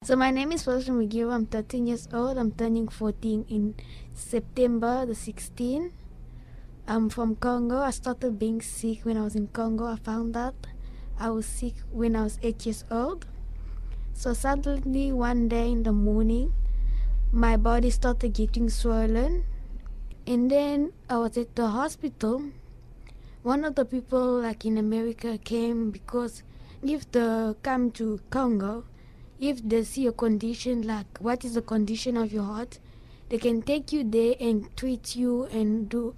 So my name is Felicia McGill. I'm 13 years old. I'm turning 14 in September the 16th. I'm from Congo. I started being sick when I was in Congo. I found out I was sick when I was 8 years old. So suddenly one day in the morning, my body started getting swollen. And then I was at the hospital. One of the people like in America came because if they come to Congo, if they see a condition like what is the condition of your heart, they can take you there and treat you and do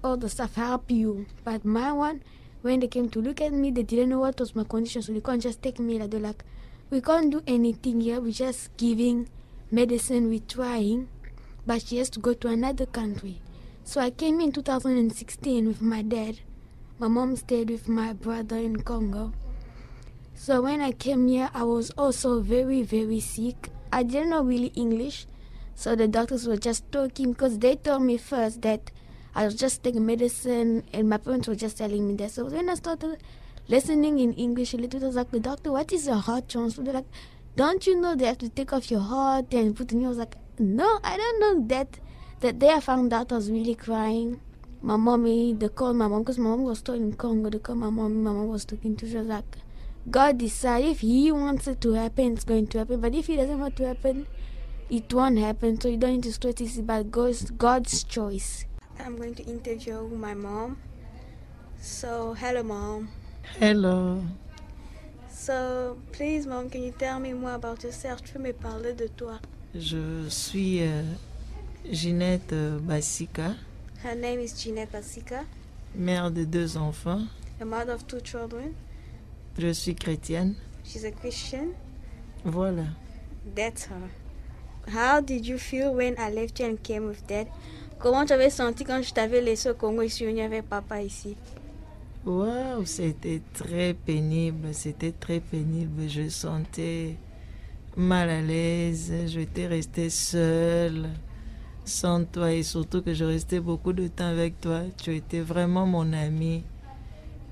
all the stuff, help you. But my one, when they came to look at me, they didn't know what was my condition, so they can't just take me. Like, they're like, we can't do anything here. We're just giving medicine, we're trying, but she has to go to another country. So I came in 2016 with my dad. My mom stayed with my brother in Congo. So when I came here, I was also very, very sick. I didn't know really English, so the doctors were just talking because they told me first that I was just taking medicine and my parents were just telling me that. So when I started listening in English a little, I was like, the doctor, what is a heart transplant? They're like, don't you know they have to take off your heart and put in you? I was like, no, I don't know that. That day I found out I was really crying. My mommy, they called my mom because my mom was still in Congo. They called my mom. My mom was talking to her. She was like, God decides if He wants it to happen, it's going to happen. But if He doesn't want it to happen, it won't happen. So you don't need to stress. It's about God's choice. I'm going to interview my mom. So, hello, Mom. Hello. So, please, Mom, can you tell me more about yourself? Tu peux me parler de toi? Je suis Ginette Bassika. Her name is Ginette Bassika. Mère de 2 enfants. A mother of 2 children. Je suis chrétienne. She's a Christian. Voilà. That's her. How did you feel when I left you and came with Dad? Comment tu avais senti quand je t'avais laissé au Congo et je suis venue avec papa ici? Waouh, c'était très pénible. C'était très pénible. Je sentais mal à l'aise. J'étais restée seule, sans toi, et surtout que je restais beaucoup de temps avec toi. Tu étais vraiment mon amie.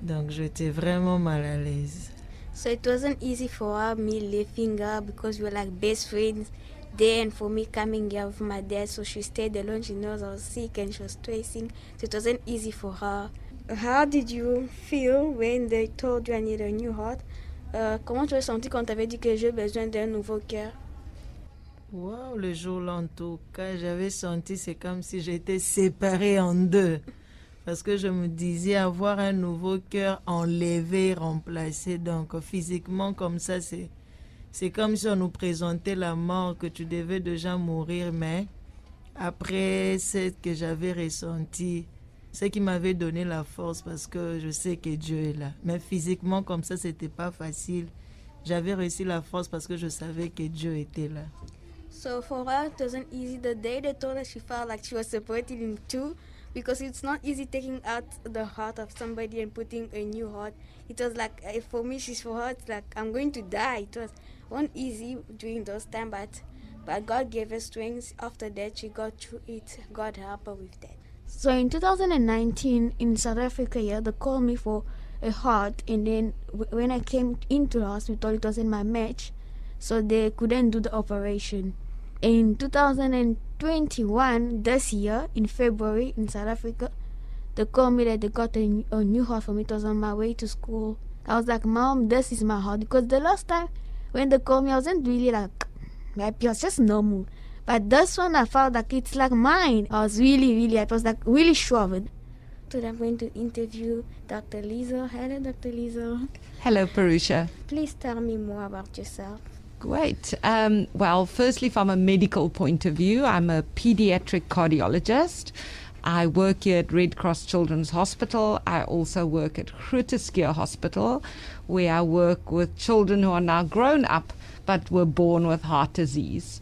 Donc j'étais vraiment mal à l'aise. So it wasn't easy for her, me leaving her because we were like best friends there, and for me coming here with my dad. So she stayed alone. She knows I was sick and she was stressing. So it wasn't easy for her. How did you feel when they told you I need a new heart? Comment tu as senti quand t'avais dit que j'ai besoin d'un nouveau cœur? Wow, le jour-là, en tout cas, j'avais senti, c'est comme si j'étais séparée en deux. Parce que je me disais, avoir un nouveau cœur enlevé, remplacé, donc physiquement comme ça, c'est comme si on nous présentait la mort, que tu devais déjà mourir, mais après ce que j'avais ressenti, ce qui m'avait donné la force, parce que je sais que Dieu est là. Mais physiquement comme ça, c'était pas facile. J'avais reçu la force parce que je savais que Dieu était là. So for her, it wasn't easy. The day they told her, she felt like she was separated in two. Because it's not easy taking out the heart of somebody and putting a new heart. It was like, for me, for her, it's like, I'm going to die. It wasn't easy during those times, but God gave her strength. After that, she got through it. God helped her with that. So in 2019, in South Africa, they called me for a heart. And then when I came into the hospital, it wasn't my match. So they couldn't do the operation. In 2021, this year, in February, in South Africa, they called me that they got a new heart for me. It was on my way to school. I was like, Mom, this is my heart. Because the last time when they called me, I wasn't really like happy. I was just normal. But this one, I felt like it's like mine. I was really, really happy. I was like really sure of it. Today I'm going to interview Dr. Lizo. Hello, Dr. Lizo. Hello, Parusha. Please tell me more about yourself. Great. Well, firstly, from a medical point of view, I'm a pediatric cardiologist. I work here at Red Cross Children's Hospital. I also work at Groote Schuur Hospital, where I work with children who are now grown up but were born with heart disease.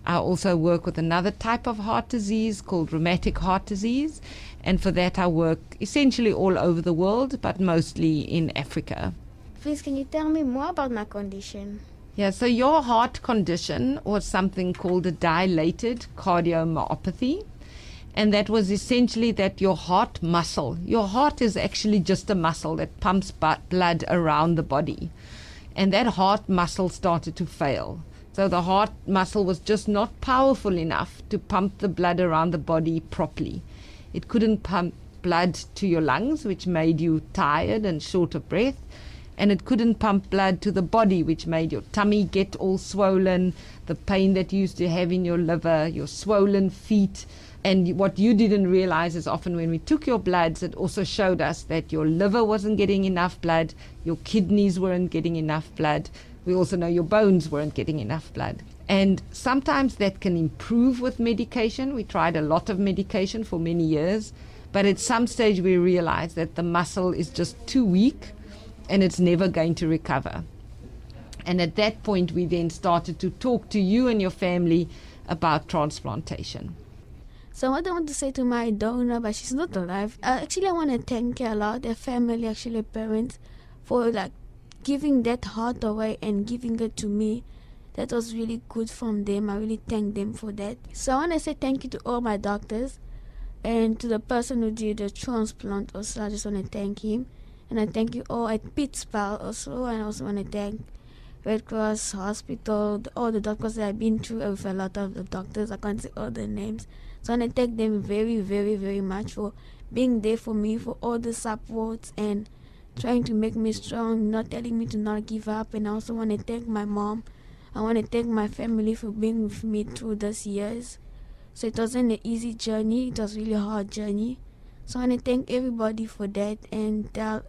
I also work with another type of heart disease called rheumatic heart disease, and for that I work essentially all over the world, but mostly in Africa. Please, can you tell me more about my condition? Yeah, so your heart condition was something called a dilated cardiomyopathy. And that was essentially that your heart is actually just a muscle that pumps blood around the body. And that heart muscle started to fail. So the heart muscle was just not powerful enough to pump the blood around the body properly. It couldn't pump blood to your lungs, which made you tired and short of breath. And it couldn't pump blood to the body, which made your tummy get all swollen, the pain that you used to have in your liver, your swollen feet. And what you didn't realize is often when we took your bloods, it also showed us that your liver wasn't getting enough blood, your kidneys weren't getting enough blood. We also know your bones weren't getting enough blood. And sometimes that can improve with medication. We tried a lot of medication for many years, but at some stage we realized that the muscle is just too weak and it's never going to recover. And at that point, we then started to talk to you and your family about transplantation. So what I want to say to my donor, but she's not alive. Actually, I want to thank her a lot, her family, actually parents, for like giving that heart away and giving it to me. That was really good from them. I really thank them for that. So I want to say thank you to all my doctors and to the person who did the transplant also. I just want to thank him. And I thank you all at Pittsburgh also. And I also want to thank Red Cross Hospital, all the doctors that I've been through with a lot of the doctors. I can't say all their names. So I want to thank them very, very, very much for being there for me, for all the supports and trying to make me strong, not telling me to not give up. And I also want to thank my mom. I want to thank my family for being with me through these years. So it wasn't an easy journey. It was really a hard journey. So I want to thank everybody for that and tell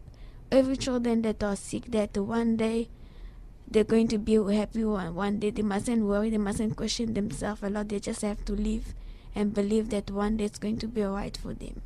every children that are sick that one day they're going to be happy. One day they mustn't worry, they mustn't question themselves a lot. They just have to live and believe that one day it's going to be alright for them.